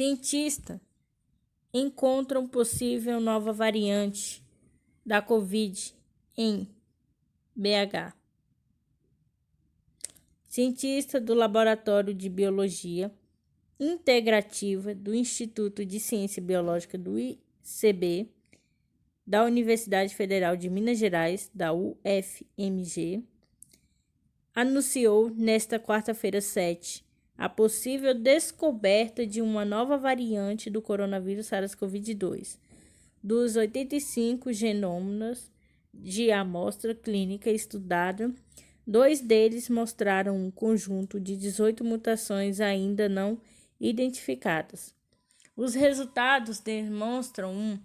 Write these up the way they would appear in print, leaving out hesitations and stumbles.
Cientistas encontram possível nova variante da Covid em BH. Cientista do Laboratório de Biologia Integrativa do Instituto de Ciência Biológica do ICB, da Universidade Federal de Minas Gerais, da UFMG, anunciou nesta quarta-feira 7 a possível descoberta de uma nova variante do coronavírus SARS-CoV-2. Dos 85 genomas de amostra clínica estudada, 2 deles mostraram um conjunto de 18 mutações ainda não identificadas. Os resultados demonstram um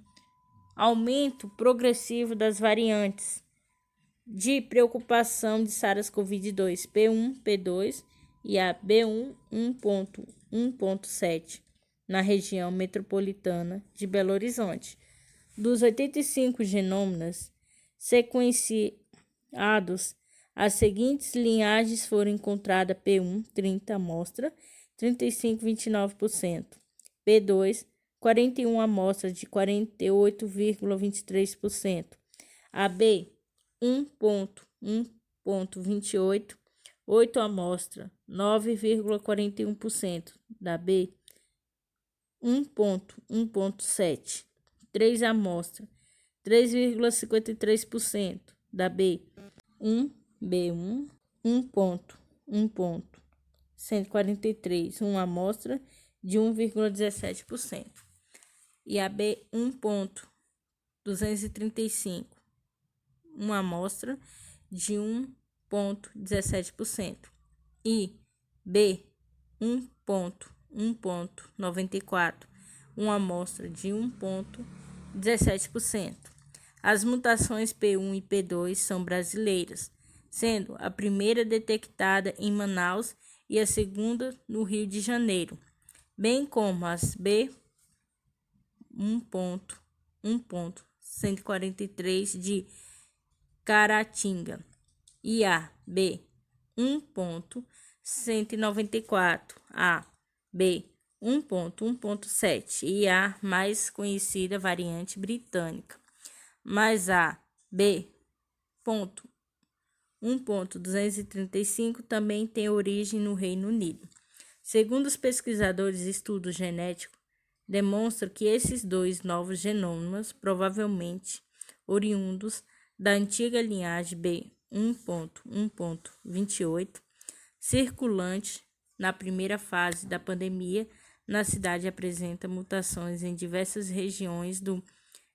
aumento progressivo das variantes de preocupação de SARS-CoV-2 P1, P2 e a B1 1.1.7 na região metropolitana de Belo Horizonte. Dos 85 genomas sequenciados, as seguintes linhagens foram encontradas: P1, 30 amostra, 35,29%, P2, 41 amostras de 48,23%, AB 1.1.28, 8 amostras, 9,41%, da B 1.1.7, 3 amostras, 3,53%, da B 1.143, 1 amostra de 1,17%, e a B 1.235, 1 amostra de 1,17%, e B 1.1.94, 1 amostra de 1,17%. As mutações P1 e P2 são brasileiras, sendo a primeira detectada em Manaus e a segunda no Rio de Janeiro, bem como as B 1.1.143 de Caratinga e a B 1.194, a B 1.1.7 e a mais conhecida variante britânica, mas a B 1.235 também tem origem no Reino Unido. Segundo os pesquisadores, estudos genéticos demonstram que esses 2 novos genomas, provavelmente oriundos da antiga linhagem B 1.1.28, circulante na primeira fase da pandemia na cidade, apresenta mutações em diversas regiões do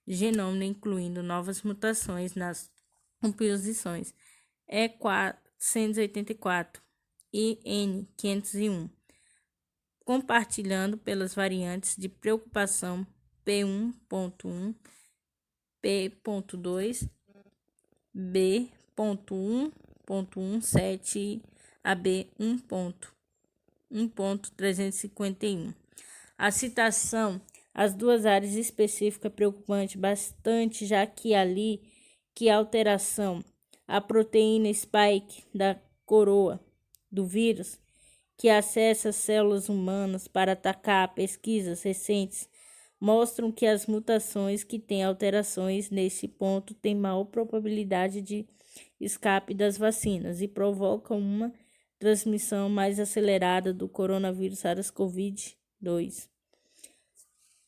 genoma, incluindo novas mutações nas composições E484 e N501, compartilhando pelas variantes de preocupação P1.1, P.2, B.1.17 e a B 1.351. A citação às 2 áreas específicas é preocupante bastante, já que a alteração a proteína spike da coroa do vírus, que acessa as células humanas para atacar. Pesquisas recentes mostram que as mutações que têm alterações nesse ponto têm maior probabilidade de escape das vacinas e provocam uma transmissão mais acelerada do coronavírus SARS-CoV-2.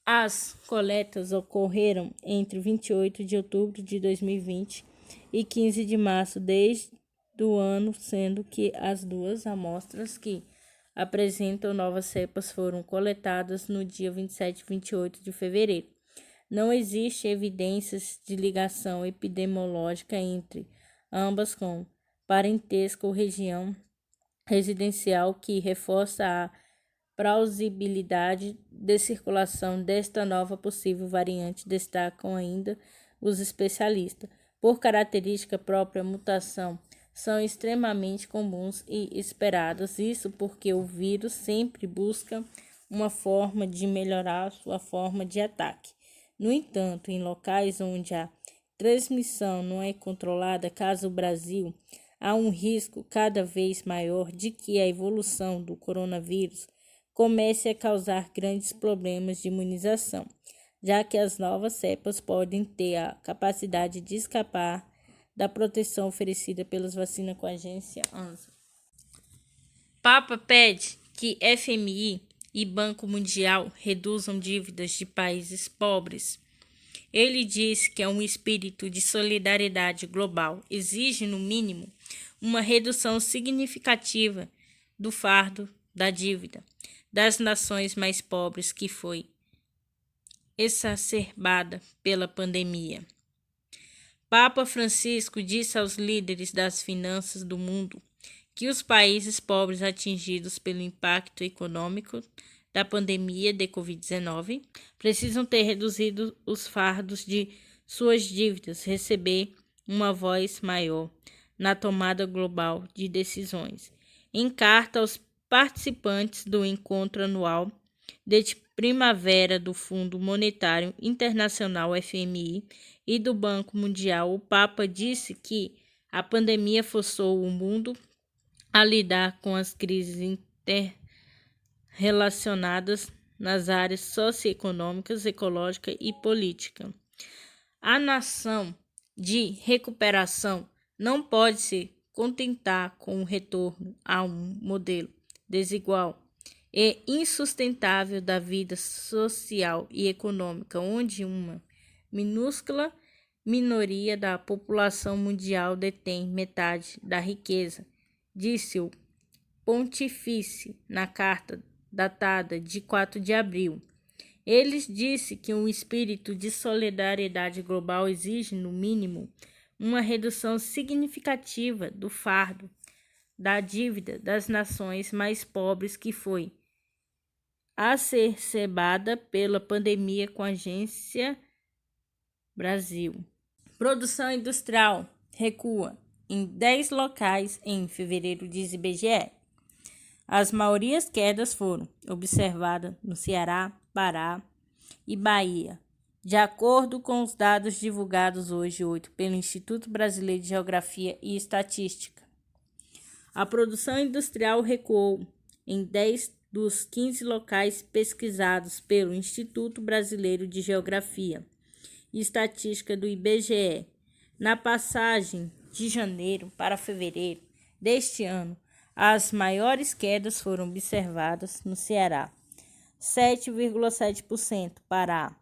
As coletas ocorreram entre 28 de outubro de 2020 e 15 de março desde o ano, sendo que as 2 amostras que apresentam novas cepas foram coletadas no dia 27 e 28 de fevereiro. Não existe evidências de ligação epidemiológica entre ambas com parentesco ou região residencial, que reforça a plausibilidade de circulação desta nova possível variante. Destacam ainda os especialistas. Por característica própria, mutação são extremamente comuns e esperadas, isso porque o vírus sempre busca uma forma de melhorar sua forma de ataque. No entanto, em locais onde a transmissão não é controlada, caso o Brasil, há um risco cada vez maior de que a evolução do coronavírus comece a causar grandes problemas de imunização, já que as novas cepas podem ter a capacidade de escapar da proteção oferecida pelas vacinas com a agência ANSA. Papa pede que FMI e Banco Mundial reduzam dívidas de países pobres. Ele diz que é um espírito de solidariedade global, exige, no mínimo, uma redução significativa do fardo da dívida das nações mais pobres que foi exacerbada pela pandemia. Papa Francisco disse aos líderes das finanças do mundo que os países pobres atingidos pelo impacto econômico da pandemia de Covid-19 precisam ter reduzido os fardos de suas dívidas, receber uma voz maior na tomada global de decisões. Em carta aos participantes do encontro anual de primavera do Fundo Monetário Internacional FMI e do Banco Mundial, o Papa disse que a pandemia forçou o mundo a lidar com as crises interrelacionadas nas áreas socioeconômicas, ecológica e política. A nação de recuperação não pode se contentar com o retorno a um modelo desigual e insustentável da vida social e econômica, onde uma minúscula minoria da população mundial detém metade da riqueza, disse o pontífice na carta datada de 4 de abril. Ele disse que um espírito de solidariedade global exige, no mínimo, uma redução significativa do fardo da dívida das nações mais pobres que foi exacerbada pela pandemia com a Agência Brasil. Produção industrial recua em 10 locais em fevereiro, diz IBGE. As maiores quedas foram observadas no Ceará, Pará e Bahia, de acordo com os dados divulgados hoje, 8, pelo Instituto Brasileiro de Geografia e Estatística. A produção industrial recuou em 10 dos 15 locais pesquisados pelo Instituto Brasileiro de Geografia e Estatística do IBGE. Na passagem de janeiro para fevereiro deste ano, as maiores quedas foram observadas no Ceará, 7,7%, Pará,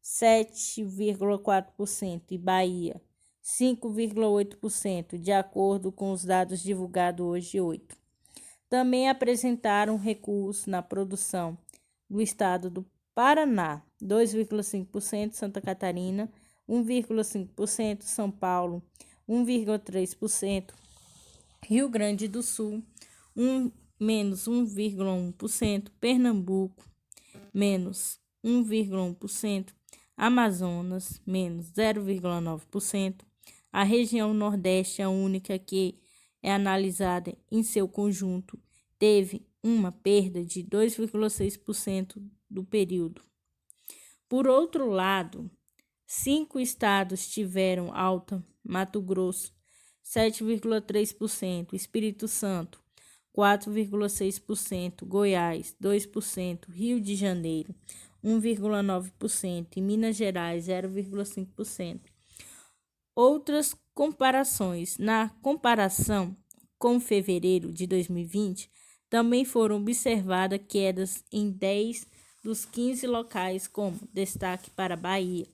7,4% e Bahia, 5,8%, de acordo com os dados divulgados hoje, 8. Também apresentaram recuos na produção do estado do Paraná, 2,5%, Santa Catarina, 1,5%, São Paulo, 1,3%, Rio Grande do Sul, menos 1,1%, Pernambuco, menos 1,1%, Amazonas, menos 0,9%. A região Nordeste, a única que é analisada em seu conjunto, teve uma perda de 2,6% do período. Por outro lado, 5 estados tiveram alta: Mato Grosso, 7,3%, Espírito Santo, 4,6%, Goiás, 2%, Rio de Janeiro, 1,9% e Minas Gerais, 0,5%. Outras comparações. Na comparação com fevereiro de 2020, também foram observadas quedas em 10 dos 15 locais, como destaque para Bahia,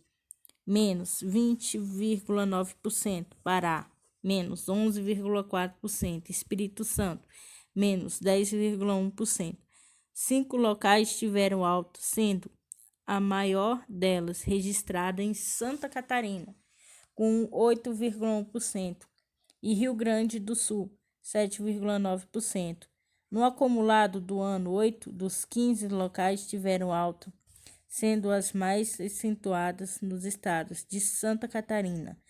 menos 20,9%, Pará, menos 11,4%, Espírito Santo, menos 10,1%. 5 locais tiveram alta, sendo a maior delas registrada em Santa Catarina, com 8,1%, e Rio Grande do Sul, 7,9%. No acumulado do ano, 8 dos 15 locais tiveram alta, sendo as mais acentuadas nos estados de Santa Catarina,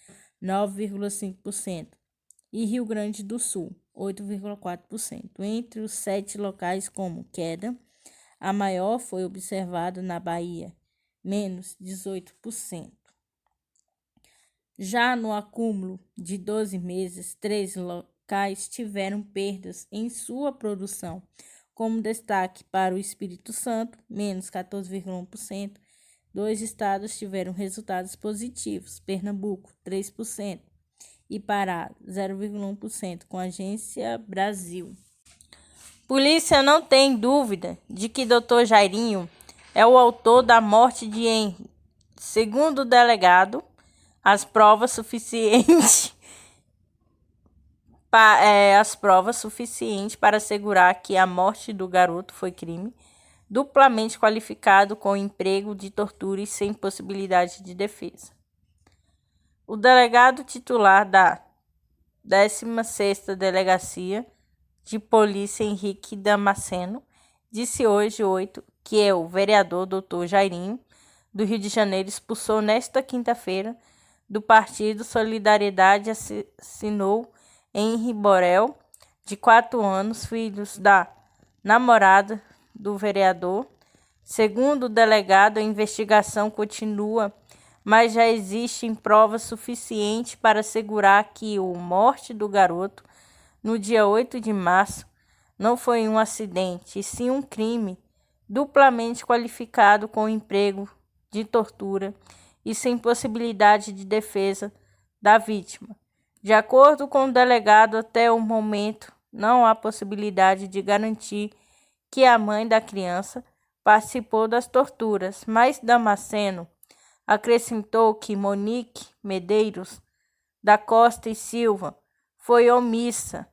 9,5%, e Rio Grande do Sul, 8,4%. Entre os 7 locais como queda, a maior foi observada na Bahia, menos 18%. Já no acúmulo de 12 meses, 3 locais tiveram perdas em sua produção, como destaque para o Espírito Santo, menos 14,1%. 2 estados tiveram resultados positivos, Pernambuco, 3%, e Pará, 0,1%, com a Agência Brasil. Polícia não tem dúvida de que Dr. Jairinho é o autor da morte de Henry. Segundo o delegado, as provas suficientes para assegurar que a morte do garoto foi crime, duplamente qualificado com emprego de tortura e sem possibilidade de defesa. O delegado titular da 16ª Delegacia de Polícia, Henrique Damasceno, disse hoje, 8, que o vereador Dr. Jairinho, do Rio de Janeiro, expulsou nesta quinta-feira do partido Solidariedade, assinou Henry Borel, de 4 anos, filhos da namorada do vereador. Segundo o delegado, a investigação continua, mas já existem provas suficientes para assegurar que a morte do garoto, no dia 8 de março, não foi um acidente, e sim um crime duplamente qualificado com emprego de tortura e sem possibilidade de defesa da vítima. De acordo com o delegado, até o momento não há possibilidade de garantir que a mãe da criança participou das torturas, mas Damasceno acrescentou que Monique Medeiros da Costa e Silva foi omissa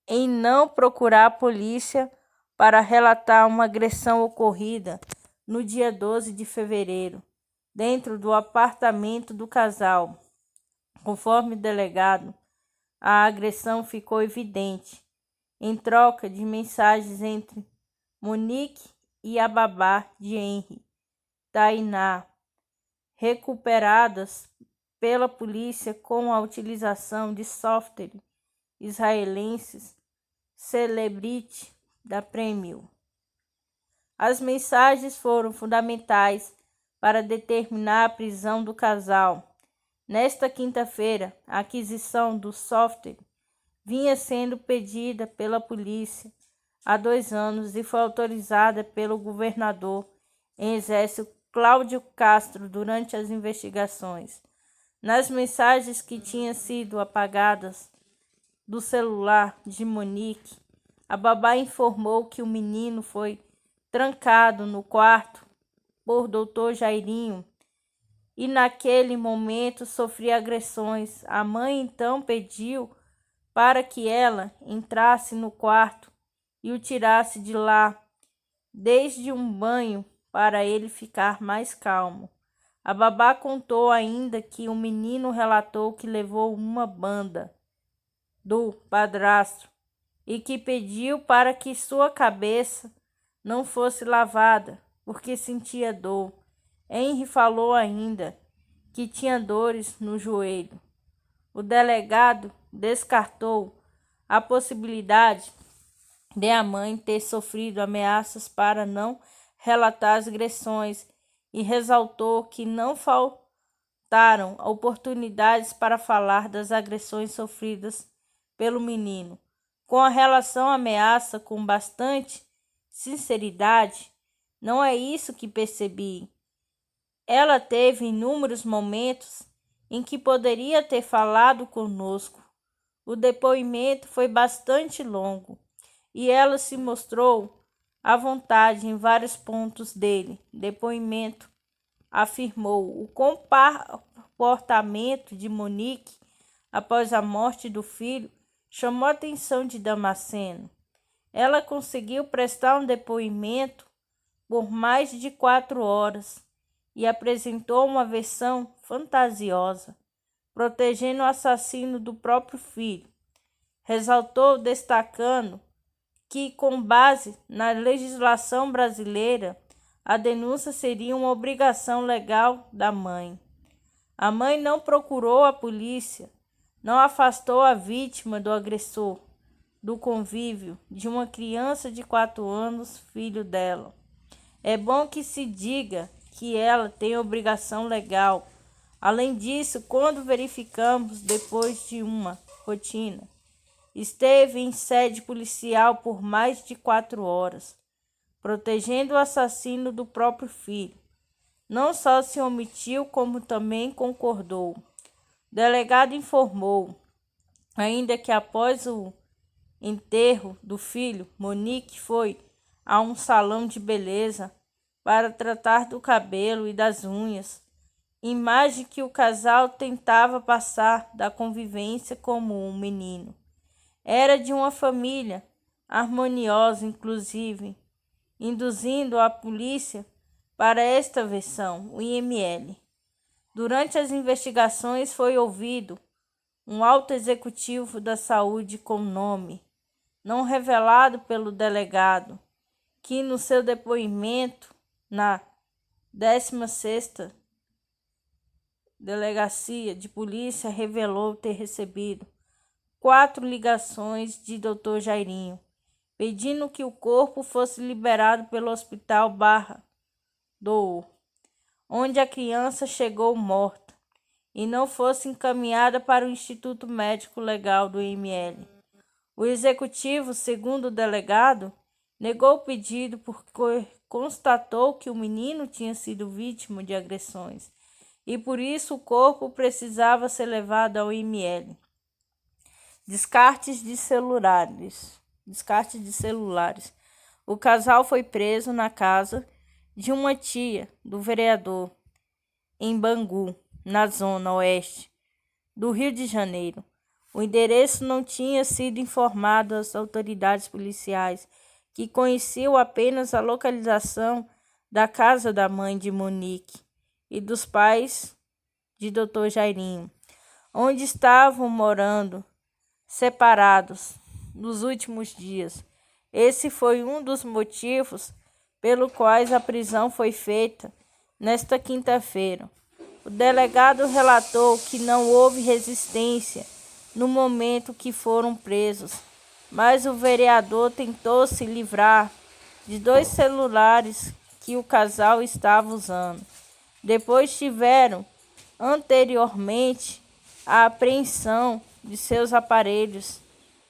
em não procurar a polícia para relatar uma agressão ocorrida no dia 12 de fevereiro, dentro do apartamento do casal. Conforme o delegado, a agressão ficou evidente em troca de mensagens entre Monique e a babá de Henry, Tainá, recuperadas pela polícia com a utilização de software israelenses Celebrity da Premium. As mensagens foram fundamentais para determinar a prisão do casal. Nesta quinta-feira, a aquisição do software vinha sendo pedida pela polícia há 2 anos e foi autorizada pelo governador em exercício Cláudio Castro durante as investigações. Nas mensagens que tinham sido apagadas do celular de Monique, a babá informou que o menino foi trancado no quarto por Dr. Jairinho e naquele momento sofria agressões. A mãe então pediu para que ela entrasse no quarto e o tirasse de lá, desde um banho, para ele ficar mais calmo. A babá contou ainda que o menino relatou que levou uma banda do padrasto e que pediu para que sua cabeça não fosse lavada, porque sentia dor. Henry falou ainda que tinha dores no joelho. O delegado descartou a possibilidade de a mãe ter sofrido ameaças para não relatar as agressões e ressaltou que não faltaram oportunidades para falar das agressões sofridas pelo menino. Com a relação à ameaça com bastante sinceridade, não é isso que percebi. Ela teve inúmeros momentos em que poderia ter falado conosco. O depoimento foi bastante longo e ela se mostrou à vontade em vários pontos dele. Depoimento afirmou o comportamento de Monique após a morte do filho chamou a atenção de Damasceno. Ela conseguiu prestar um depoimento por mais de 4 horas e apresentou uma versão fantasiosa, protegendo o assassino do próprio filho. Ressaltou, destacando que, com base na legislação brasileira, a denúncia seria uma obrigação legal da mãe. A mãe não procurou a polícia, não afastou a vítima do agressor, do convívio de uma criança de 4 anos, filho dela. É bom que se diga que ela tem obrigação legal. Além disso, quando verificamos depois de uma rotina esteve em sede policial por mais de 4 horas, protegendo o assassino do próprio filho. Não só se omitiu, como também concordou. O delegado informou ainda que após o enterro do filho, Monique foi a um salão de beleza para tratar do cabelo e das unhas, imagem que o casal tentava passar da convivência como um menino. Era de uma família harmoniosa, inclusive, induzindo a polícia para esta versão, o IML. Durante as investigações foi ouvido um alto executivo da saúde com nome não revelado pelo delegado, que no seu depoimento na 16ª Delegacia de Polícia revelou ter recebido 4 ligações de Dr. Jairinho, pedindo que o corpo fosse liberado pelo Hospital Barra do onde a criança chegou morta, e não fosse encaminhada para o Instituto Médico Legal do IML. O executivo, segundo o delegado, negou o pedido porque constatou que o menino tinha sido vítima de agressões e por isso o corpo precisava ser levado ao IML. Descarte de celulares. O casal foi preso na casa de uma tia do vereador em Bangu, na zona oeste do Rio de Janeiro. O endereço não tinha sido informado às autoridades policiais, que conheciam apenas a localização da casa da mãe de Monique e dos pais de Dr. Jairinho, onde estavam morando separados nos últimos dias. Esse foi um dos motivos pelo quais a prisão foi feita nesta quinta-feira. O delegado relatou que não houve resistência no momento que foram presos, mas o vereador tentou se livrar de 2 celulares que o casal estava usando. Depois tiveram anteriormente a apreensão de seus aparelhos.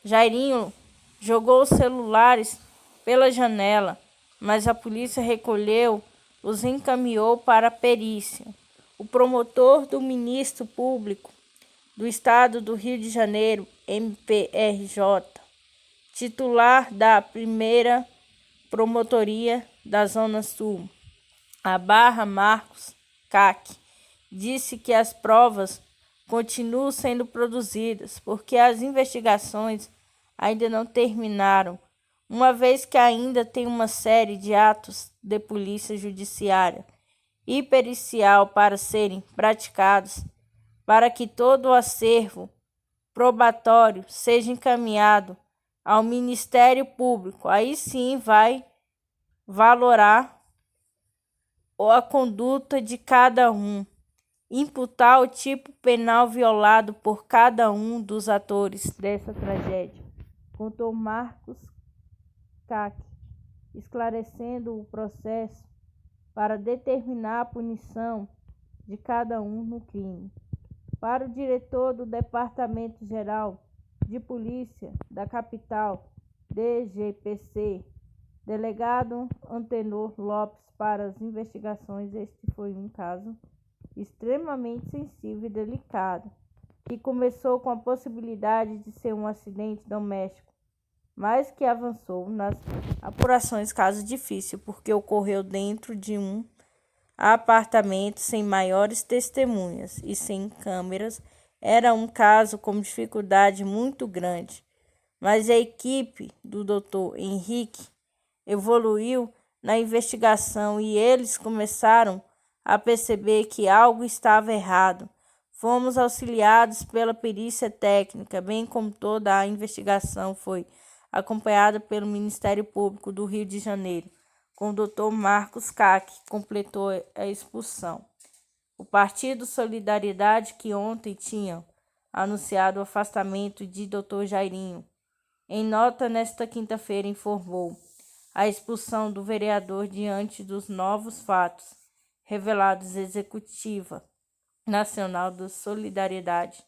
Jairinho jogou os celulares pela janela, mas a polícia recolheu os encaminhou para a perícia. O promotor do Ministério Público do Estado do Rio de Janeiro, MPRJ, titular da primeira promotoria da Zona Sul, a Barra Marcos Cac, disse que as provas continuam sendo produzidas porque as investigações ainda não terminaram, uma vez que ainda tem uma série de atos de polícia judiciária e pericial para serem praticados, para que todo o acervo probatório seja encaminhado ao Ministério Público. Aí sim vai valorar a conduta de cada um, imputar o tipo penal violado por cada um dos atores dessa tragédia, contou Marcos Cac, esclarecendo o processo para determinar a punição de cada um no crime. Para o diretor do Departamento-Geral de Polícia da capital, DGPC, delegado Antenor Lopes, para as investigações, este foi um caso extremamente sensível e delicado, que começou com a possibilidade de ser um acidente doméstico, mas que avançou nas apurações caso difícil, porque ocorreu dentro de um apartamento sem maiores testemunhas e sem câmeras. Era um caso com dificuldade muito grande, mas a equipe do Dr. Henrique evoluiu na investigação e eles começaram a perceber que algo estava errado. Fomos auxiliados pela perícia técnica, bem como toda a investigação foi acompanhada pelo Ministério Público do Rio de Janeiro, com o Dr. Marcos Cac, completou a expulsão. O Partido Solidariedade, que ontem tinha anunciado o afastamento de Dr. Jairinho, em nota nesta quinta-feira informou a expulsão do vereador diante dos novos fatos revelados. Executiva Nacional da Solidariedade,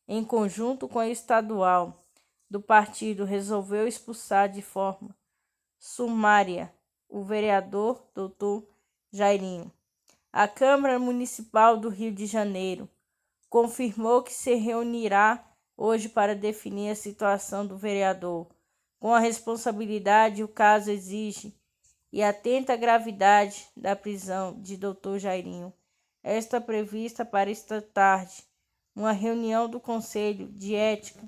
em conjunto com a Estadual do partido resolveu expulsar de forma sumária o vereador Dr. Jairinho. A Câmara Municipal do Rio de Janeiro confirmou que se reunirá hoje para definir a situação do vereador. Com a responsabilidade o caso exige e atenta à gravidade da prisão de Dr. Jairinho, está prevista para esta tarde uma reunião do Conselho de Ética,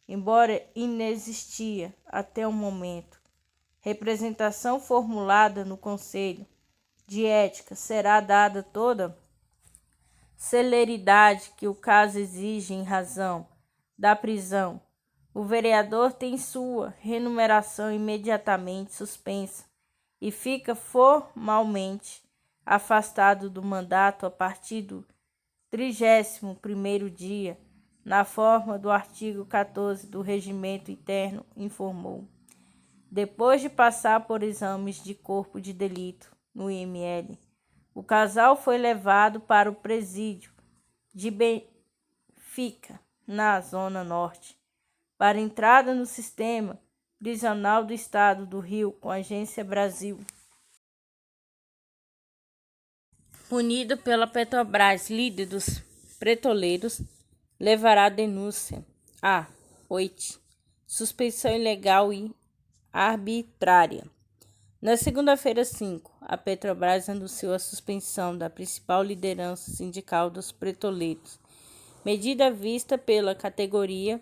embora inexistia até o momento. Representação formulada no Conselho de Ética será dada toda celeridade que o caso exige em razão da prisão. O vereador tem sua remuneração imediatamente suspensa e fica formalmente afastado do mandato a partir do 31º dia, na forma do artigo 14 do Regimento Interno informou. Depois de passar por exames de corpo de delito no IML, o casal foi levado para o presídio de Benfica, na Zona Norte, para entrada no sistema prisional do Estado do Rio com a Agência Brasil. Punido pela Petrobras, líder dos petroleiros levará denúncia a 8. Suspensão ilegal e arbitrária. Na segunda-feira, 5, a Petrobras anunciou a suspensão da principal liderança sindical dos petroleiros, medida vista pela categoria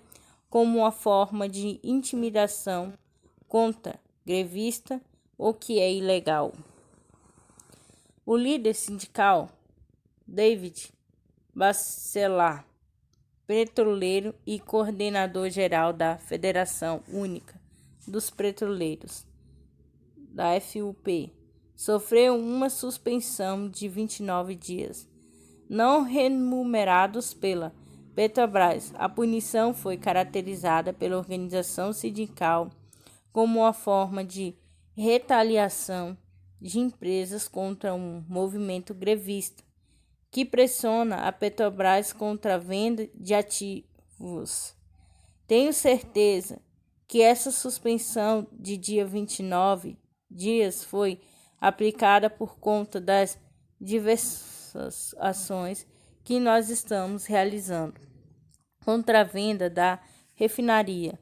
como uma forma de intimidação contra grevista, o que é ilegal. O líder sindical, David Bacelar, petroleiro e coordenador-geral da Federação Única dos Petroleiros, da FUP, sofreu uma suspensão de 29 dias, não remunerados pela Petrobras. A punição foi caracterizada pela organização sindical como uma forma de retaliação de empresas contra um movimento grevista que pressiona a Petrobras contra a venda de ativos. Tenho certeza que essa suspensão de dia 29 dias foi aplicada por conta das diversas ações que nós estamos realizando contra a venda da refinaria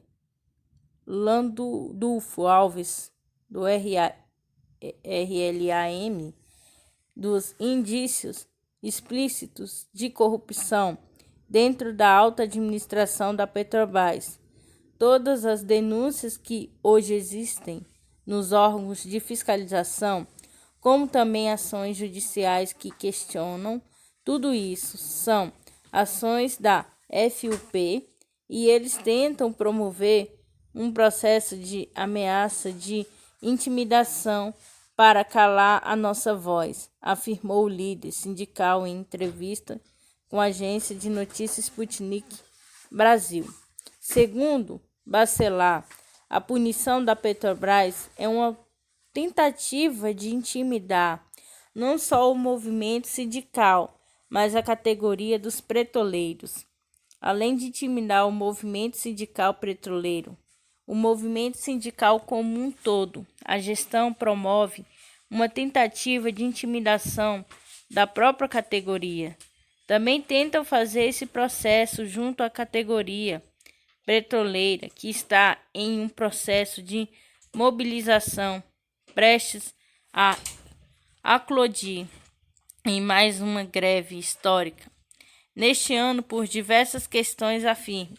Landulfo Alves do RLAM, dos indícios explícitos de corrupção dentro da alta administração da Petrobras. Todas as denúncias que hoje existem nos órgãos de fiscalização, como também ações judiciais que questionam tudo isso, são ações da FUP e eles tentam promover um processo de ameaça de intimidação para calar a nossa voz, afirmou o líder sindical em entrevista com a agência de notícias Sputnik Brasil. Segundo Bacelar, a punição da Petrobras é uma tentativa de intimidar não só o movimento sindical, mas a categoria dos petroleiros. Além de intimidar o movimento sindical petroleiro, o movimento sindical como um todo, a gestão promove uma tentativa de intimidação da própria categoria. Também tentam fazer esse processo junto à categoria petroleira, que está em um processo de mobilização, prestes a eclodir em mais uma greve histórica. Neste ano, por diversas questões, afirma.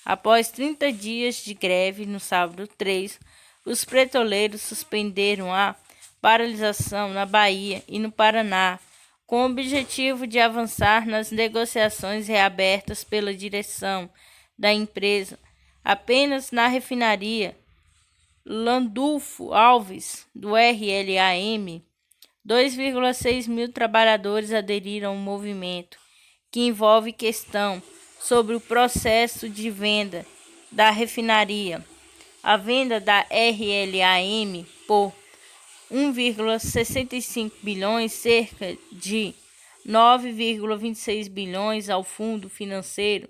Após 30 dias de greve, no sábado 3, os petroleiros suspenderam a paralisação na Bahia e no Paraná, com o objetivo de avançar nas negociações reabertas pela direção da empresa. Apenas na refinaria Landulfo Alves, do RLAM, 2,6 mil trabalhadores aderiram ao movimento, que envolve questão sobre o processo de venda da refinaria. A venda da RLAM por 1,65 bilhões, cerca de 9,26 bilhões ao Fundo Financeiro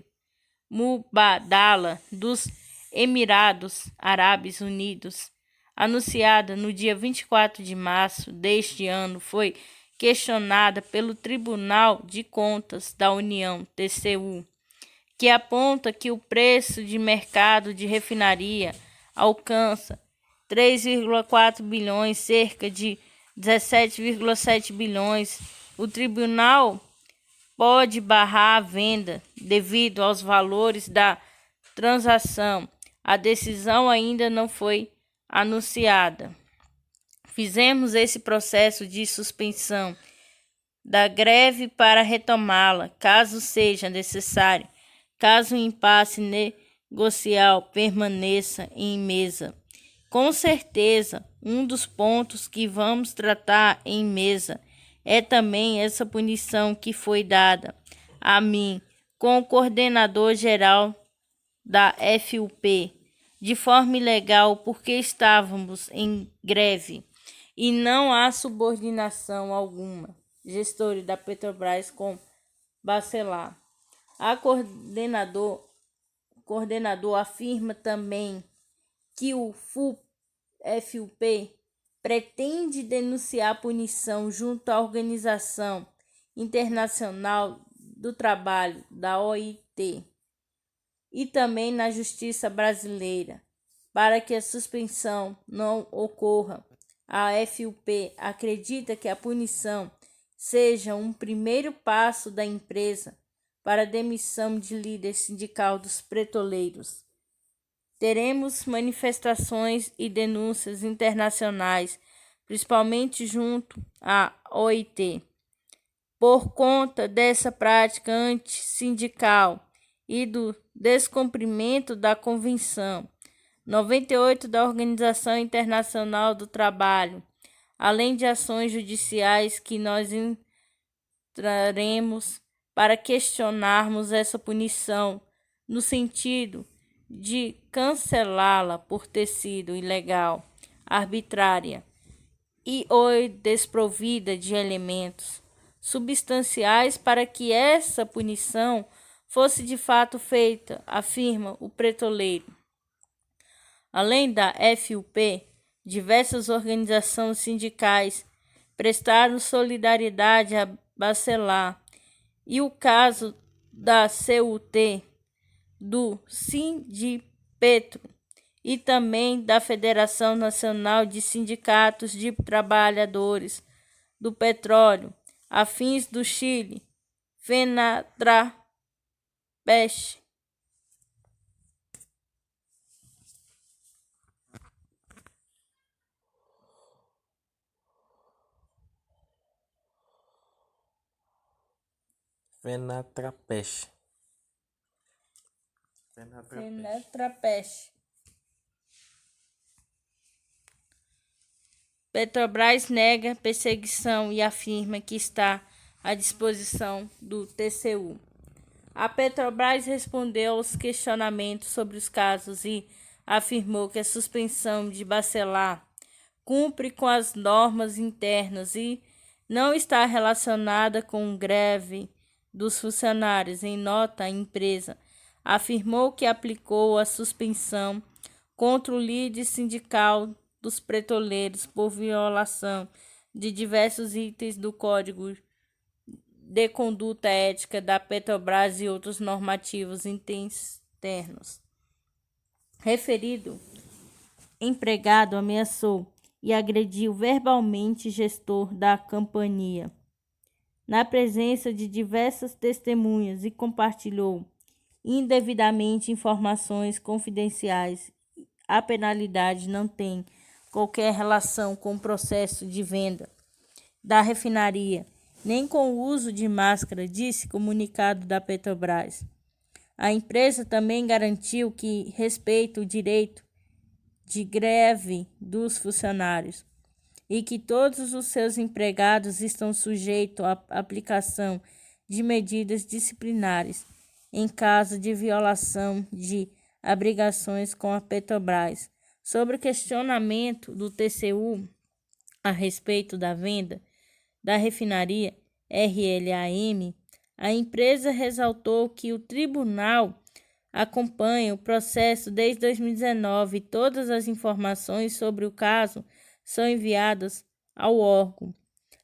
Mubadala dos Emirados Árabes Unidos, anunciada no dia 24 de março deste ano, foi questionada pelo Tribunal de Contas da União, TCU, que aponta que o preço de mercado de refinaria alcança 3,4 bilhões, cerca de 17,7 bilhões. O tribunal pode barrar a venda devido aos valores da transação. A decisão ainda não foi anunciada. Fizemos esse processo de suspensão da greve para retomá-la, caso seja necessário, caso o impasse negocial permaneça em mesa. Com certeza, um dos pontos que vamos tratar em mesa é também essa punição que foi dada a mim, com o coordenador-geral da FUP, de forma ilegal, porque estávamos em greve e não há subordinação alguma. Gestor da Petrobras com Bacelar. A coordenador afirma também que o FUP pretende denunciar a punição junto à Organização Internacional do Trabalho, da OIT, e também na Justiça Brasileira, para que a suspensão não ocorra. A FUP acredita que a punição seja um primeiro passo da empresa para a demissão de líder sindical dos petroleiros. Teremos manifestações e denúncias internacionais, principalmente junto à OIT, por conta dessa prática antissindical e do descumprimento da Convenção 98 da Organização Internacional do Trabalho, além de ações judiciais que nós entraremos para questionarmos essa punição no sentido de cancelá-la por ter sido ilegal, arbitrária e ou desprovida de elementos substanciais para que essa punição fosse de fato feita, afirma o petroleiro. Além da FUP, diversas organizações sindicais prestaram solidariedade a Bacelar, e o caso da CUT, do Sindipetro e também da Federação Nacional de Sindicatos de Trabalhadores do Petróleo, afins do Chile, FENATRAPECH. Petrobras nega perseguição e afirma que está à disposição do TCU. A Petrobras respondeu aos questionamentos sobre os casos e afirmou que a suspensão de Bacelar cumpre com as normas internas e não está relacionada com greve dos funcionários. Em nota, a empresa afirmou que aplicou a suspensão contra o líder sindical dos petroleiros por violação de diversos itens do Código de Conduta Ética da Petrobras e outros normativos internos. Referido empregado ameaçou e agrediu verbalmente gestor da companhia, na presença de diversas testemunhas, e compartilhou indevidamente informações confidenciais. A penalidade não tem qualquer relação com o processo de venda da refinaria, nem com o uso de máscara, disse comunicado da Petrobras. A empresa também garantiu que respeita o direito de greve dos funcionários e que todos os seus empregados estão sujeitos à aplicação de medidas disciplinares em caso de violação de obrigações com a Petrobras. Sobre o questionamento do TCU a respeito da venda da refinaria RLAM, a empresa ressaltou que o tribunal acompanha o processo desde 2019 e todas as informações sobre o caso são enviadas ao órgão.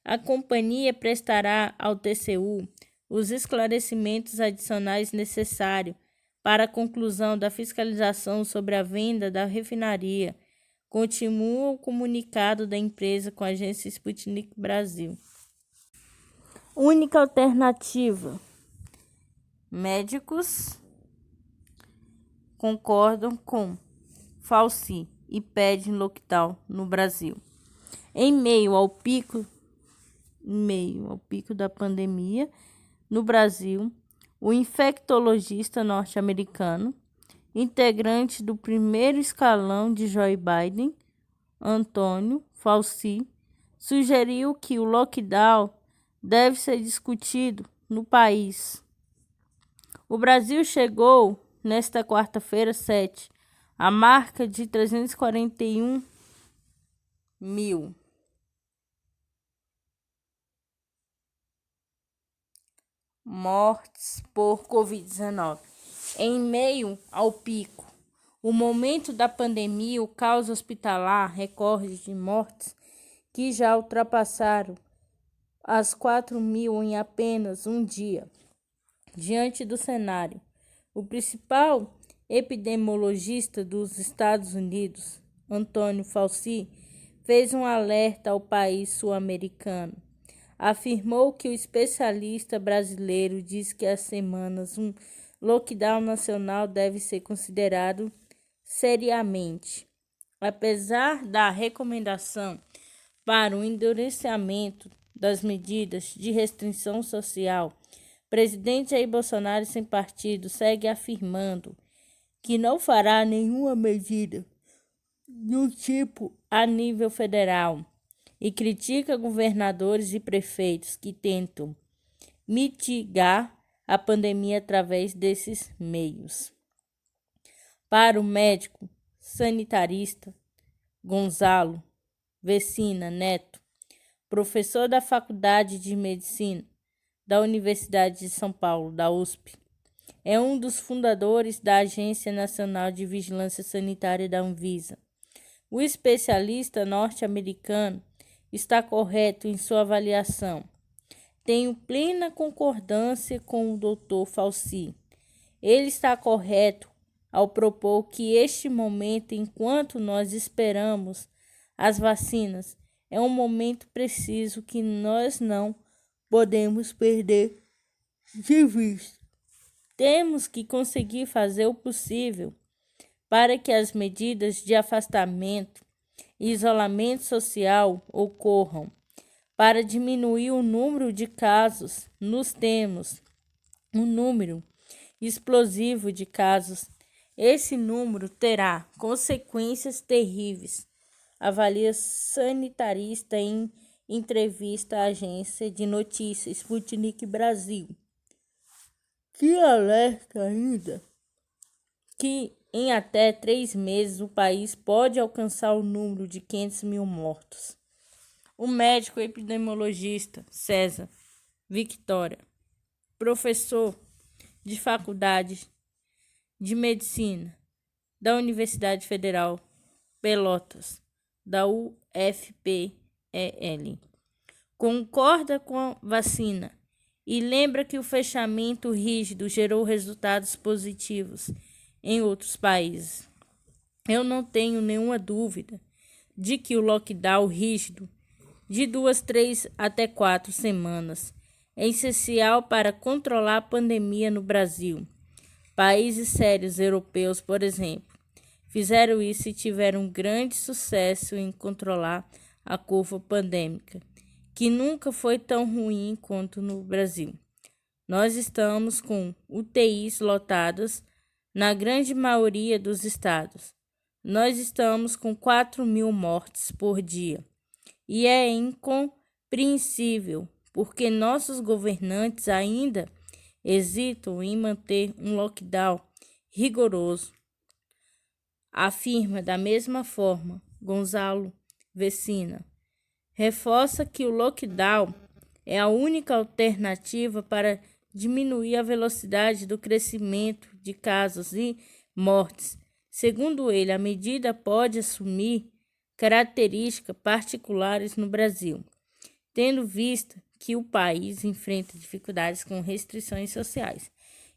A companhia prestará ao TCU os esclarecimentos adicionais necessários para a conclusão da fiscalização sobre a venda da refinaria. Continua o comunicado da empresa com a agência Sputnik Brasil. Única alternativa: médicos concordam com Fauci e pedem lockdown no Brasil. Em meio ao pico da pandemia no Brasil, o infectologista norte-americano, integrante do primeiro escalão de Joe Biden, Antônio Fauci, sugeriu que o lockdown deve ser discutido no país. O Brasil chegou, nesta quarta-feira, 7, a marca de 341 mil mortes por Covid-19. Em meio ao pico, o momento da pandemia, o caos hospitalar, recorde de mortes que já ultrapassaram as 4.000 em apenas um dia. Diante do cenário, o principal epidemiologista dos Estados Unidos, Antônio Fauci, fez um alerta ao país sul-americano. Afirmou que o especialista brasileiro diz que há semanas um lockdown nacional deve ser considerado seriamente. Apesar da recomendação para o endurecimento das medidas de restrição social, o presidente Jair Bolsonaro, sem partido, segue afirmando que não fará nenhuma medida do tipo a nível federal e critica governadores e prefeitos que tentam mitigar a pandemia através desses meios. Para o médico sanitarista Gonzalo Vecina Neto, professor da Faculdade de Medicina da Universidade de São Paulo, da USP, é um dos fundadores da Agência Nacional de Vigilância Sanitária da Anvisa. O especialista norte-americano está correto em sua avaliação. Tenho plena concordância com o Dr. Fauci. Ele está correto ao propor que este momento, enquanto nós esperamos as vacinas, é um momento preciso que nós não podemos perder de vista. Temos que conseguir fazer o possível para que as medidas de afastamento e isolamento social ocorram. Para diminuir o número de casos, nós temos um número explosivo de casos. Esse número terá consequências terríveis, avalia sanitarista em entrevista à agência de notícias Sputnik Brasil, que alerta ainda que em até 3 meses o país pode alcançar o número de 500 mil mortos. O médico epidemiologista César Victória, professor de faculdade de medicina da Universidade Federal Pelotas, da UFPEL, concorda com a vacina e lembra que o fechamento rígido gerou resultados positivos em outros países. Eu não tenho nenhuma dúvida de que o lockdown rígido de 2, 3 até 4 semanas é essencial para controlar a pandemia no Brasil. Países sérios europeus, por exemplo, fizeram isso e tiveram grande sucesso em controlar a curva pandêmica, que nunca foi tão ruim quanto no Brasil. Nós estamos com UTIs lotadas na grande maioria dos estados. Nós estamos com 4.000 mortes por dia. E é incompreensível porque nossos governantes ainda hesitam em manter um lockdown rigoroso. Afirma da mesma forma Gonzalo Vecina. Reforça que o lockdown é a única alternativa para diminuir a velocidade do crescimento de casos e mortes. Segundo ele, a medida pode assumir características particulares no Brasil, tendo visto que o país enfrenta dificuldades com restrições sociais.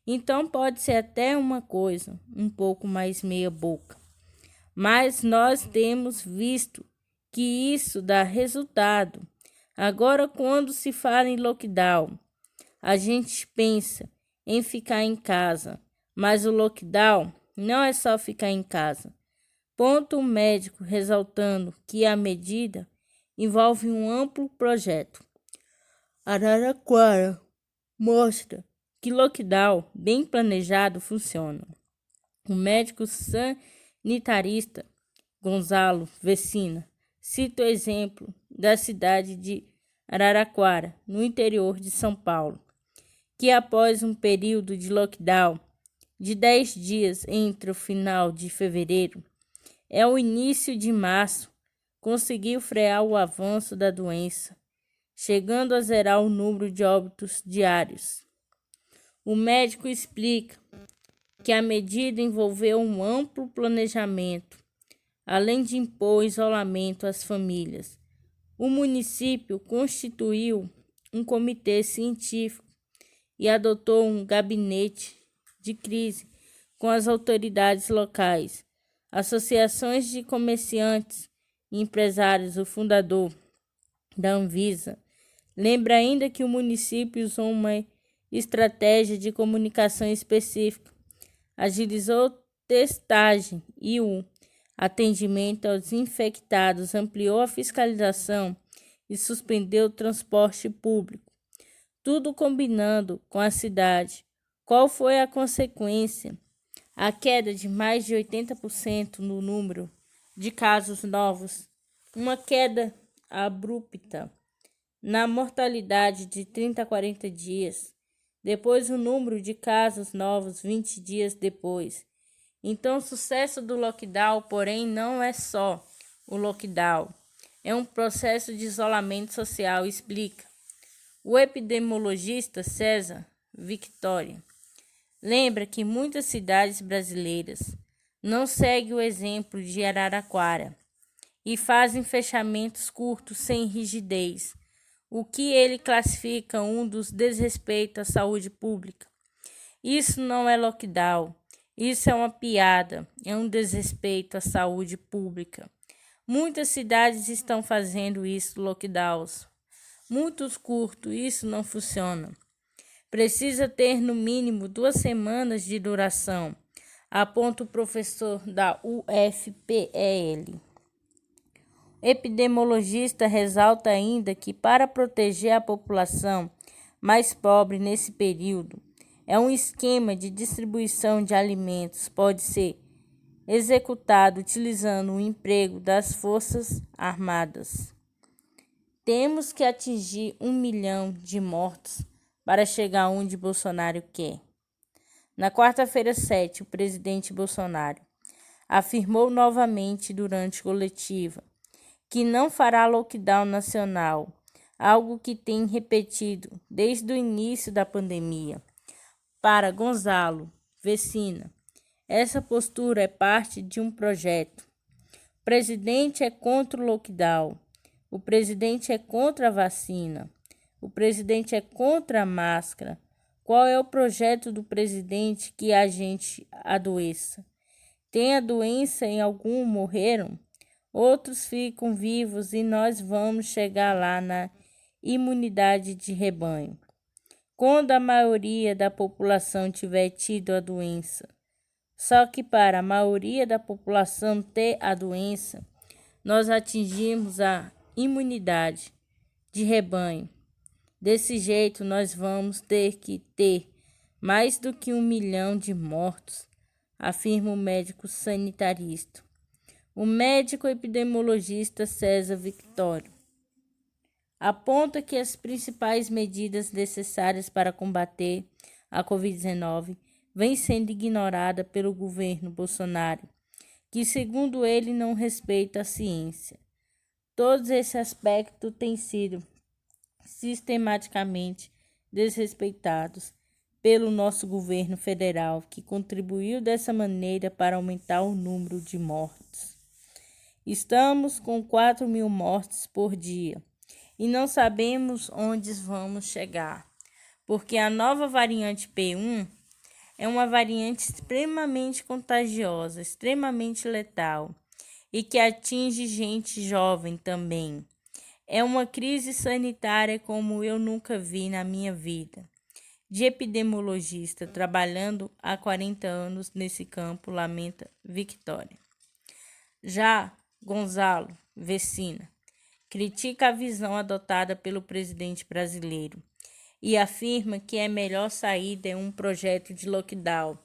Então pode ser até uma coisa um pouco mais meia boca. Mas nós temos visto que isso dá resultado. Agora, quando se fala em lockdown, a gente pensa em ficar em casa, mas o lockdown não é só ficar em casa. Ponto o médico ressaltando que a medida envolve um amplo projeto. Araraquara mostra que lockdown bem planejado funciona. O médico sanitarista Gonzalo Vecina cita o exemplo da cidade de Araraquara, no interior de São Paulo, que após um período de lockdown de 10 dias entre o final de fevereiro e o início de março, conseguiu frear o avanço da doença, chegando a zerar o número de óbitos diários. O médico explica que a medida envolveu um amplo planejamento, além de impor isolamento às famílias. O município constituiu um comitê científico e adotou um gabinete de crise com as autoridades locais, associações de comerciantes e empresários. O fundador da Anvisa lembra ainda que o município usou uma estratégia de comunicação específica, agilizou testagem e o atendimento aos infectados, ampliou a fiscalização e suspendeu o transporte público, tudo combinando com a cidade. Qual foi a consequência? A queda de mais de 80% no número de casos novos, uma queda abrupta na mortalidade de 30 a 40 dias, depois o número de casos novos 20 dias depois. Então, o sucesso do lockdown, porém, não é só o lockdown, é um processo de isolamento social, explica o epidemiologista César Victoria. Lembra que muitas cidades brasileiras não seguem o exemplo de Araraquara e fazem fechamentos curtos sem rigidez, o que ele classifica um dos desrespeitos à saúde pública. Isso não é lockdown, isso é uma piada, é um desrespeito à saúde pública. Muitas cidades estão fazendo isso, lockdowns muito curtos, isso não funciona. Precisa ter no mínimo 2 semanas de duração, aponta o professor da UFPEL. O epidemiologista ressalta ainda que para proteger a população mais pobre nesse período, um esquema de distribuição de alimentos pode ser executado utilizando o emprego das Forças Armadas. Temos que atingir 1 milhão de mortos para chegar onde Bolsonaro quer. Na quarta-feira 7, o presidente Bolsonaro afirmou novamente durante coletiva que não fará lockdown nacional, algo que tem repetido desde o início da pandemia. Para Gonzalo Vecina, essa postura é parte de um projeto. O presidente é contra o lockdown, o presidente é contra a vacina, o presidente é contra a máscara. Qual é o projeto do presidente? Que a gente adoeça. Tem a doença em algum morreram? Outros ficam vivos e nós vamos chegar lá na imunidade de rebanho, quando a maioria da população tiver tido a doença. Só que para a maioria da população ter a doença, nós atingimos a imunidade de rebanho. Desse jeito, nós vamos ter que ter mais do que 1 milhão de mortos, afirma o médico sanitarista. O médico epidemiologista César Victório aponta que as principais medidas necessárias para combater a Covid-19 vêm sendo ignoradas pelo governo Bolsonaro, que, segundo ele, não respeita a ciência. Todos esses aspectos têm sido sistematicamente desrespeitados pelo nosso governo federal, que contribuiu dessa maneira para aumentar o número de mortes. Estamos com 4.000 mortes por dia e não sabemos onde vamos chegar, porque a nova variante P1 é uma variante extremamente contagiosa, extremamente letal e que atinge gente jovem também. É uma crise sanitária como eu nunca vi na minha vida. De epidemiologista trabalhando há 40 anos nesse campo, lamenta Victória. Já Gonzalo Vecina critica a visão adotada pelo presidente brasileiro e afirma que a melhor saída é um projeto de lockdown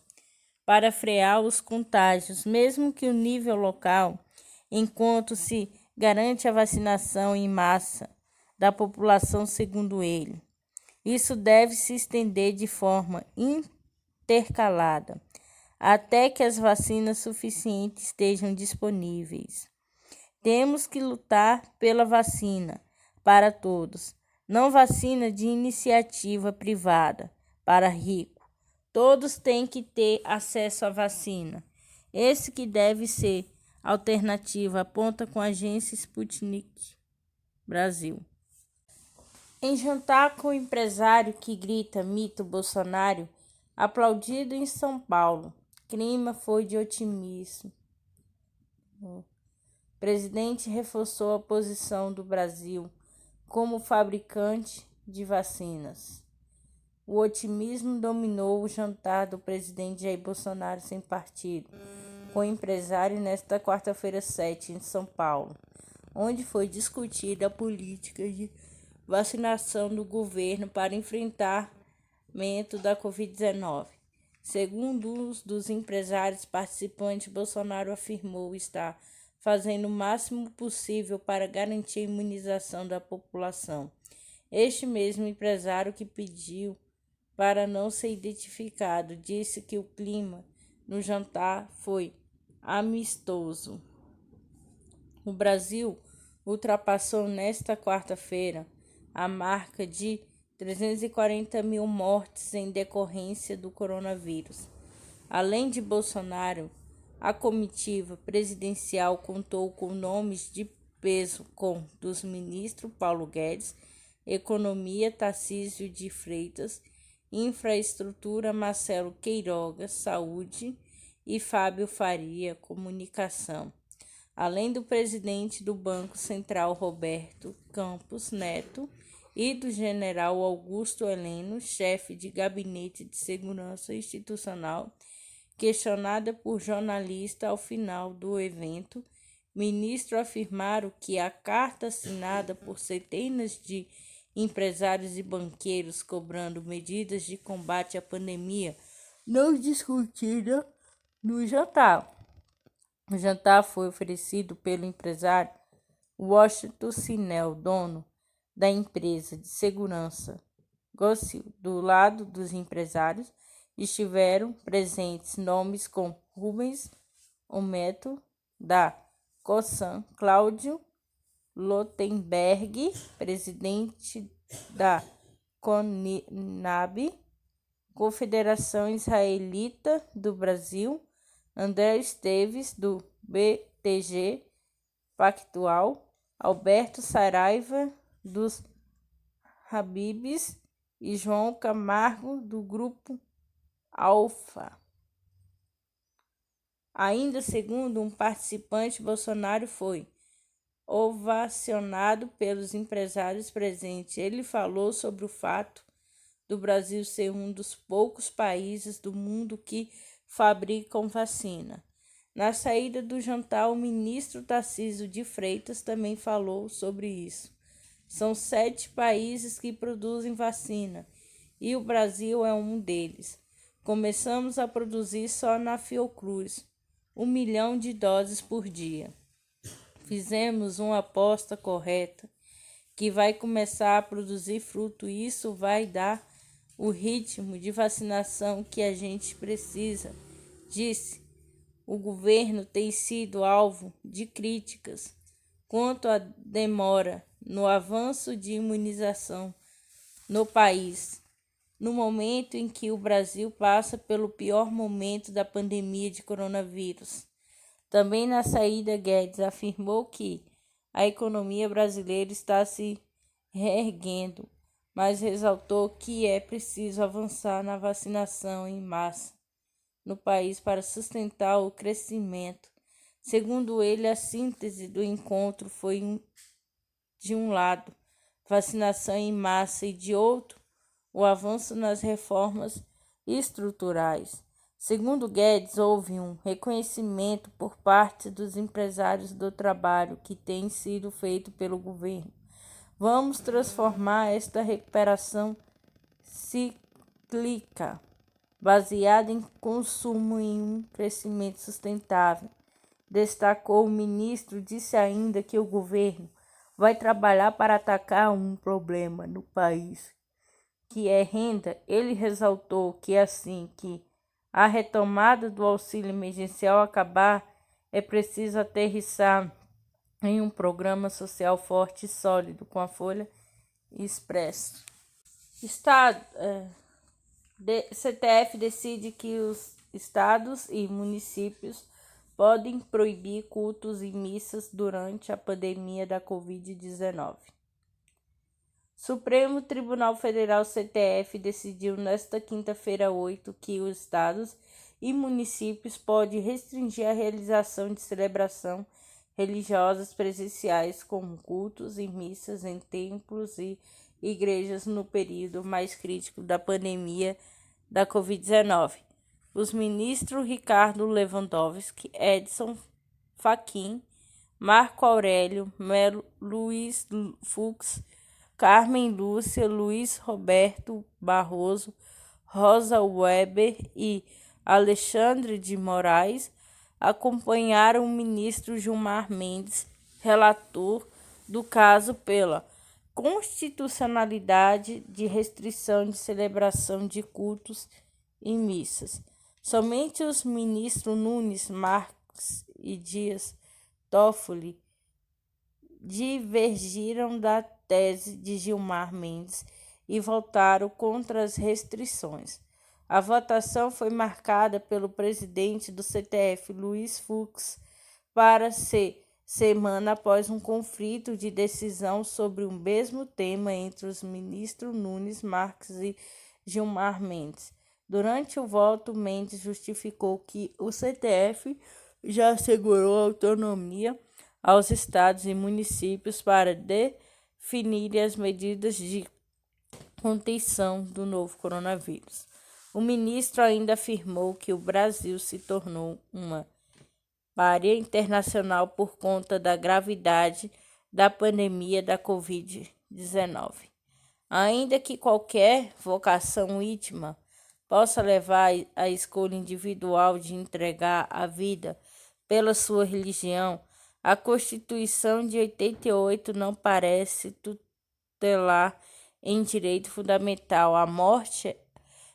para frear os contágios, mesmo que o nível local, enquanto se garante a vacinação em massa da população, segundo ele. Isso deve se estender de forma intercalada, até que as vacinas suficientes estejam disponíveis. Temos que lutar pela vacina para todos, não vacina de iniciativa privada para rico. Todos têm que ter acesso à vacina. Esse que deve ser a alternativa, aponta com a agência Sputnik Brasil. Em jantar com o empresário que grita mito Bolsonaro, aplaudido em São Paulo, clima foi de otimismo. O presidente reforçou a posição do Brasil como fabricante de vacinas. O otimismo dominou o jantar do presidente Jair Bolsonaro sem partido, com o empresário nesta quarta-feira 7, em São Paulo, onde foi discutida a política de vacinação do governo para enfrentamento da Covid-19. Segundo um dos empresários participantes, Bolsonaro afirmou estar fazendo o máximo possível para garantir a imunização da população. Este mesmo empresário, que pediu para não ser identificado, disse que o clima no jantar foi amistoso. O Brasil ultrapassou nesta quarta-feira a marca de 340.000 mortes em decorrência do coronavírus. Além de Bolsonaro, a comitiva presidencial contou com nomes de peso dos ministros Paulo Guedes, Economia Tarcísio de Freitas, Infraestrutura Marcelo Queiroga, Saúde e Fábio Faria, Comunicação, além do presidente do Banco Central Roberto Campos Neto e do general Augusto Heleno, chefe de Gabinete de Segurança Institucional. Questionada por jornalista ao final do evento, ministros afirmaram que a carta assinada por centenas de empresários e banqueiros cobrando medidas de combate à pandemia não discutida no jantar. O jantar foi oferecido pelo empresário Washington Sinel, dono da empresa de segurança Gocil. Do lado dos empresários estiveram presentes nomes como Rubens Ometo, da Cosan, Cláudio Lotenberg, presidente da CONAB, Confederação Israelita do Brasil, André Esteves, do BTG Pactual, Alberto Saraiva, dos Habibs, e João Camargo, do Grupo Alfa. Ainda segundo um participante, Bolsonaro foi ovacionado pelos empresários presentes. Ele falou sobre o fato do Brasil ser um dos poucos países do mundo que fabricam vacina. Na saída do jantar, o ministro Tarcísio de Freitas também falou sobre isso. São 7 países que produzem vacina e o Brasil é um deles. Começamos a produzir só na Fiocruz 1 milhão de doses por dia. Fizemos uma aposta correta que vai começar a produzir fruto e isso vai dar o ritmo de vacinação que a gente precisa, disse. O governo tem sido alvo de críticas quanto à demora no avanço de imunização no país. no momento em que o Brasil passa pelo pior momento da pandemia de coronavírus. Também na saída, Guedes afirmou que a economia brasileira está se reerguendo, mas ressaltou que é preciso avançar na vacinação em massa no país para sustentar o crescimento. Segundo ele, a síntese do encontro foi, de um lado, vacinação em massa e, de outro, o avanço nas reformas estruturais. Segundo Guedes, houve um reconhecimento por parte dos empresários do trabalho que tem sido feito pelo governo. Vamos transformar esta recuperação cíclica, baseada em consumo, em um crescimento sustentável. Destacou o ministro, disse ainda que o governo vai trabalhar para atacar um problema no país, que é renda. Ele ressaltou que assim que a retomada do auxílio emergencial acabar, é preciso aterrissar em um programa social forte e sólido, com a Folha Expresso. CTF decide que os estados e municípios podem proibir cultos e missas durante a pandemia da Covid-19. Supremo Tribunal Federal (STF) decidiu nesta quinta-feira 8 que os estados e municípios podem restringir a realização de celebrações religiosas presenciais, como cultos e missas em templos e igrejas no período mais crítico da pandemia da Covid-19. Os ministros Ricardo Lewandowski, Edson Fachin, Marco Aurélio Melo, Luiz Fux, Carmen Lúcia, Luiz Roberto Barroso, Rosa Weber e Alexandre de Moraes acompanharam o ministro Gilmar Mendes, relator do caso pela constitucionalidade de restrição de celebração de cultos e missas. Somente os ministros Nunes Marques e Dias Toffoli divergiram da tese de Gilmar Mendes e votaram contra as restrições. A votação foi marcada pelo presidente do STF, Luiz Fux, para semana após um conflito de decisão sobre o mesmo tema entre os ministros Nunes Marques e Gilmar Mendes. Durante o voto, Mendes justificou que o STF já assegurou autonomia aos estados e municípios para definirem as medidas de contenção do novo coronavírus. O ministro ainda afirmou que o Brasil se tornou uma pária internacional por conta da gravidade da pandemia da Covid-19. Ainda que qualquer vocação íntima possa levar à escolha individual de entregar a vida pela sua religião, a Constituição de 88 não parece tutelar em direito fundamental a morte.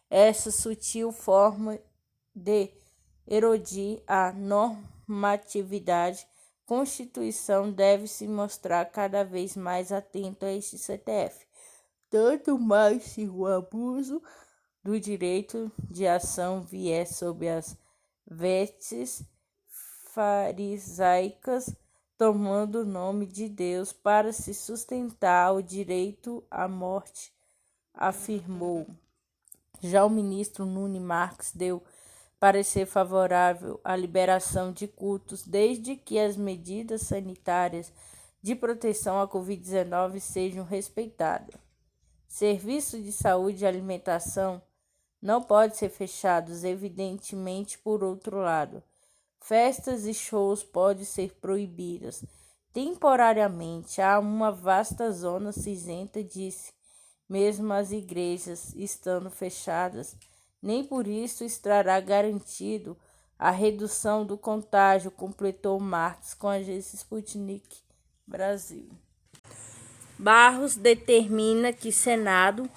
Essa sutil forma de erodir a normatividade Constituição deve se mostrar cada vez mais atento a este STF, tanto mais se o abuso do direito de ação vier sob as vestes farisaicas, tomando o nome de Deus para se sustentar o direito à morte, afirmou. Já o ministro Nunes Marques deu parecer favorável à liberação de cultos, desde que as medidas sanitárias de proteção à Covid-19 sejam respeitadas. Serviços de saúde e alimentação não podem ser fechados, evidentemente. Por outro lado, festas e shows podem ser proibidas temporariamente. Há uma vasta zona cinzenta, disse. Mesmo as igrejas estando fechadas, nem por isso estará garantido a redução do contágio, completou Marques com a agência Sputnik Brasil. Barros determina que Senado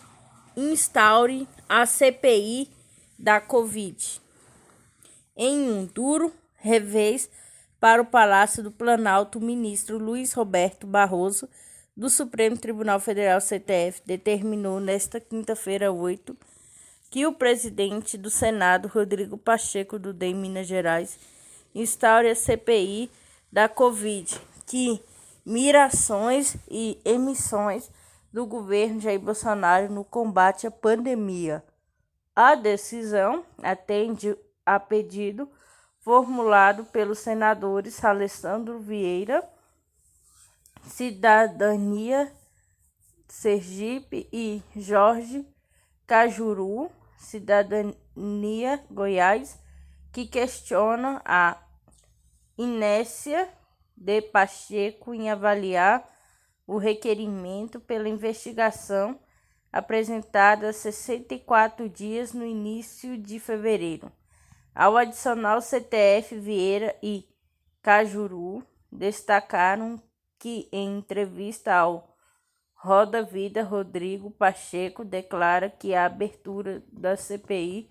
instaure a CPI da Covid. Em um duro revés para o Palácio do Planalto, o ministro Luiz Roberto Barroso, do Supremo Tribunal Federal (STF), determinou nesta quinta-feira 8 que o presidente do Senado, Rodrigo Pacheco, do DEM Minas Gerais, instaure a CPI da Covid, que mira ações e emissões do governo Jair Bolsonaro no combate à pandemia. A decisão atende a pedido formulado pelos senadores Alessandro Vieira, Cidadania Sergipe, e Jorge Cajuru, Cidadania Goiás, que questiona a inércia de Pacheco em avaliar o requerimento pela investigação apresentada há 64 dias no início de fevereiro. Ao adicional, CTF, Vieira e Cajuru destacaram que, em entrevista ao Roda Vida, Rodrigo Pacheco declara que a abertura da CPI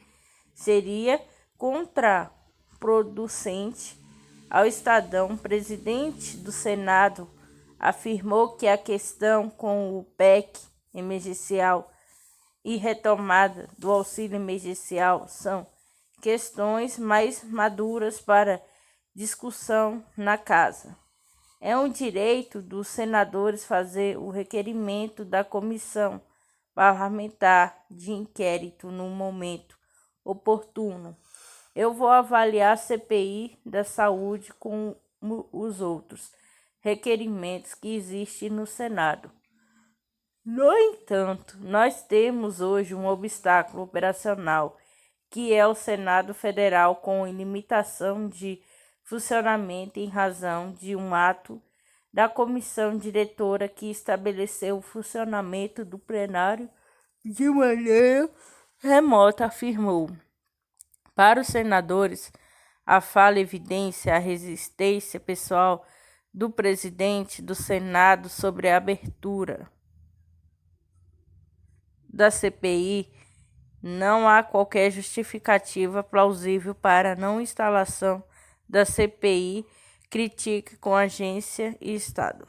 seria contraproducente ao Estadão. O presidente do Senado afirmou que a questão com o PEC emergencial e retomada do auxílio emergencial são questões mais maduras para discussão na casa. É um direito dos senadores fazer o requerimento da comissão parlamentar de inquérito no momento oportuno. Eu vou avaliar a CPI da saúde com os outros requerimentos que existem no Senado. No entanto, nós temos hoje um obstáculo operacional, que é o Senado Federal, com limitação de funcionamento em razão de um ato da comissão diretora que estabeleceu o funcionamento do plenário de maneira remota, afirmou. Para os senadores, a fala evidencia a resistência pessoal do presidente do Senado sobre a abertura da CPI. Não há qualquer justificativa plausível para a não instalação da CPI, critica com agência e Estado.